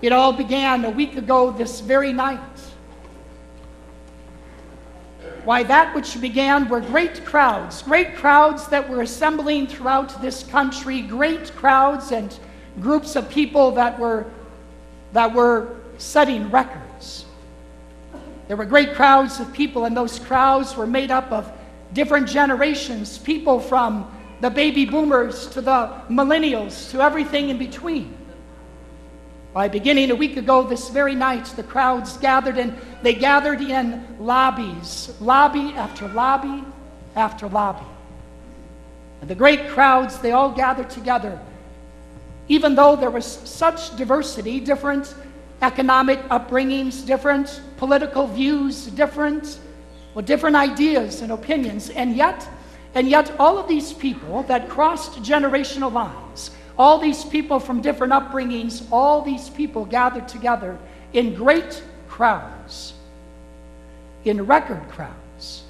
It all began a week ago this very night. Why, that which began were great crowds that were assembling throughout this country, great crowds and groups of people that were setting records. There were great crowds of people, and those crowds were made up of different generations, people from the baby boomers to the millennials to everything in between. By beginning a week ago this very night, the crowds gathered, and they gathered in lobbies, lobby after lobby after lobby. And the great crowds, they all gathered together. Even though there was such diversity, different economic upbringings, different political views, different ideas and opinions, and yet all of these people that crossed generational lines, all these people from different upbringings, all these people gathered together in great crowds, in record crowds.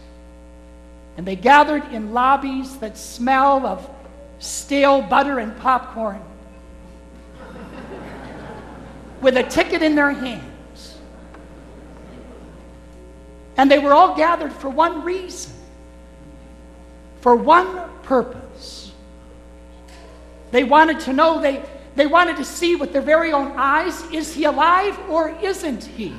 And they gathered in lobbies that smell of stale butter and popcorn, with a ticket in their hands. And they were all gathered for one reason, for one purpose. They wanted to know, they wanted to see with their very own eyes, is he alive or isn't he?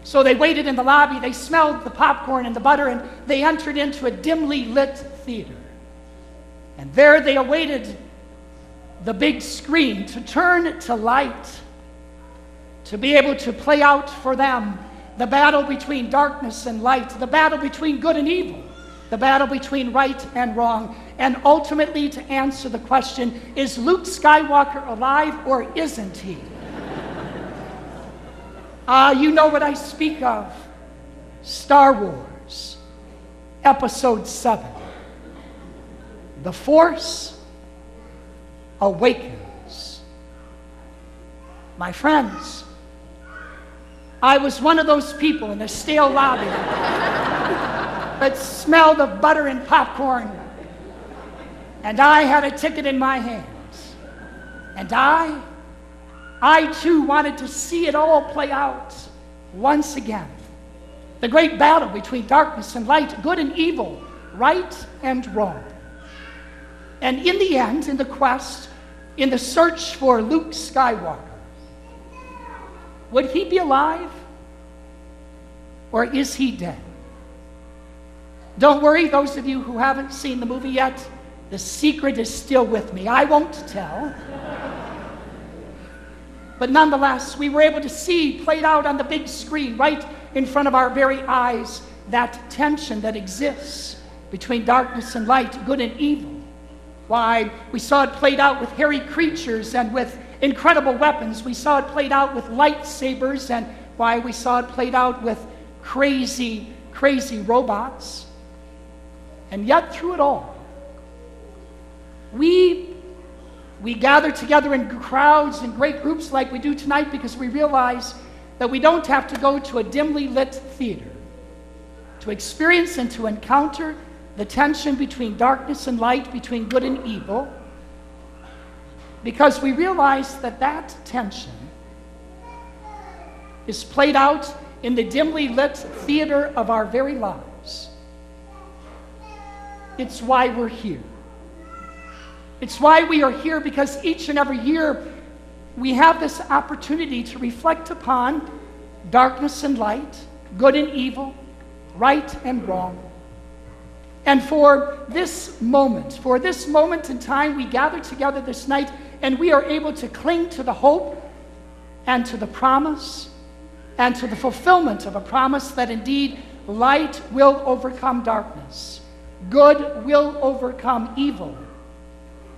So they waited in the lobby, they smelled the popcorn and the butter, and they entered into a dimly lit theater. And there they awaited the big screen to turn to light, to be able to play out for them the battle between darkness and light, the battle between good and evil, the battle between right and wrong, and ultimately to answer the question, is Luke Skywalker alive or isn't he? You know what I speak of. Star Wars, Episode 7. The Force Awakens. My friends, I was one of those people in a stale lobby that smelled of butter and popcorn, and I had a ticket in my hands, and I too wanted to see it all play out once again. The great battle between darkness and light, good and evil, right and wrong. And in the end, in the quest, in the search for Luke Skywalker, would he be alive or is he dead? Don't worry, those of you who haven't seen the movie yet, the secret is still with me. I won't tell. But nonetheless, we were able to see played out on the big screen right in front of our very eyes that tension that exists between darkness and light, good and evil. Why, we saw it played out with hairy creatures and with incredible weapons. We saw it played out with lightsabers, and why, we saw it played out with crazy robots. And yet through it all, we gather together in crowds and great groups like we do tonight because we realize that we don't have to go to a dimly lit theater to experience and to encounter the tension between darkness and light, between good and evil, because we realize that tension is played out in the dimly lit theater of our very lives. It's why we're here. It's why we are here, because each and every year we have this opportunity to reflect upon darkness and light, good and evil, right and wrong. And for this moment in time, we gather together this night and we are able to cling to the hope and to the promise and to the fulfillment of a promise that indeed light will overcome darkness, good will overcome evil,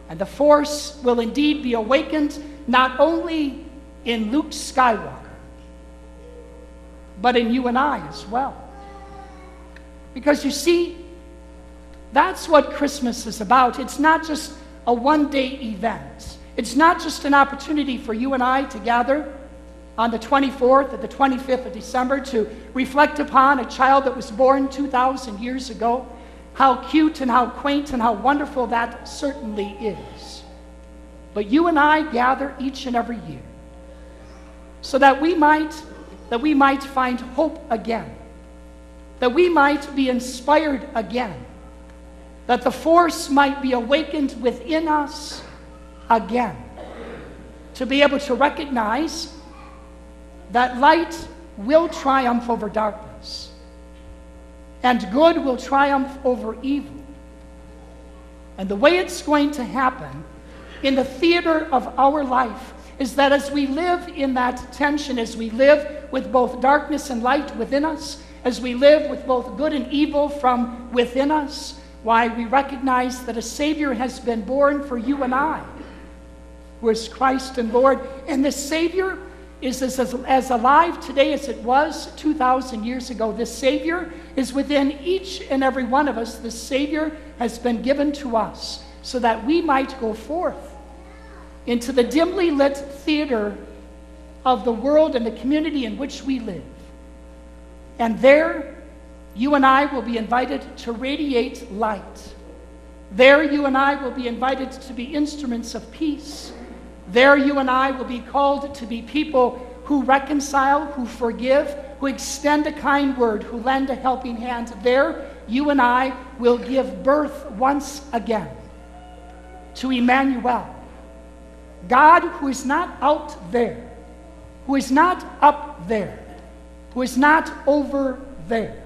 and the Force will indeed be awakened not only in Luke Skywalker, but in you and I as well. Because you see, that's what Christmas is about. It's not just a one-day event. It's not just an opportunity for you and I to gather on the 24th or the 25th of December to reflect upon a child that was born 2,000 years ago. How cute and how quaint and how wonderful that certainly is. but you and I gather each and every year so that we might find hope again, that we might be inspired again, that the force might be awakened within us again, to be able to recognize that light will triumph over darkness, and good will triumph over evil. And the way it's going to happen in the theater of our life is that as we live in that tension, as we live with both darkness and light within us, as we live with both good and evil from within us, why we recognize that a Savior has been born for you and I, who is Christ and Lord. And this Savior is as alive today as it was 2,000 years ago. This Savior is within each and every one of us. This Savior has been given to us so that we might go forth into the dimly lit theater of the world and the community in which we live. And there, you and I will be invited to radiate light. There, you and I will be invited to be instruments of peace. There, you and I will be called to be people who reconcile, who forgive, who extend a kind word, who lend a helping hand. There, you and I will give birth once again to Emmanuel, God who is not out there, who is not up there, who is not over there,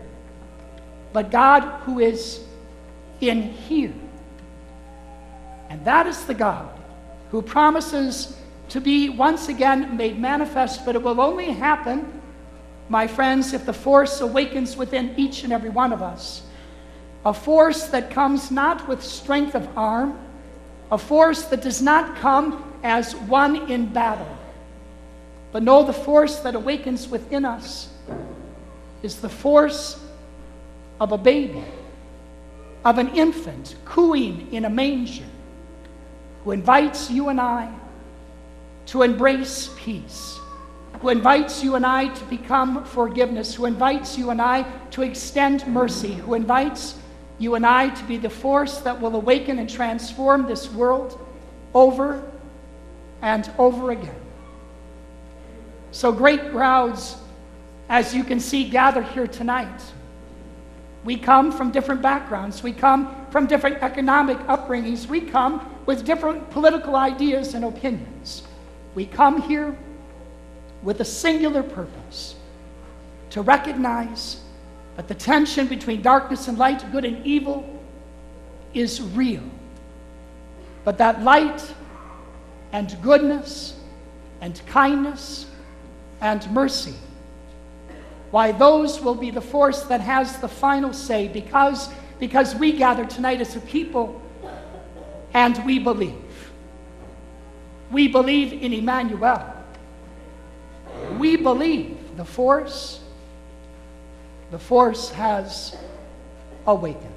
but God who is in here. And that is the God who promises to be once again made manifest, but it will only happen, my friends, if the force awakens within each and every one of us. A force that comes not with strength of arm, a force that does not come as one in battle, but no, the force that awakens within us is the force of a baby, of an infant cooing in a manger, who invites you and I to embrace peace, who invites you and I to become forgiveness, who invites you and I to extend mercy, who invites you and I to be the force that will awaken and transform this world over and over again. So great crowds, as you can see, gather here tonight. We come from different backgrounds. We come from different economic upbringings. We come with different political ideas and opinions. We come here with a singular purpose: to recognize that the tension between darkness and light, good and evil, is real. But that light and goodness and kindness and mercy, why those will be the force that has the final say, because we gather tonight as a people and we believe. We believe in Emmanuel. We believe the force has awakened.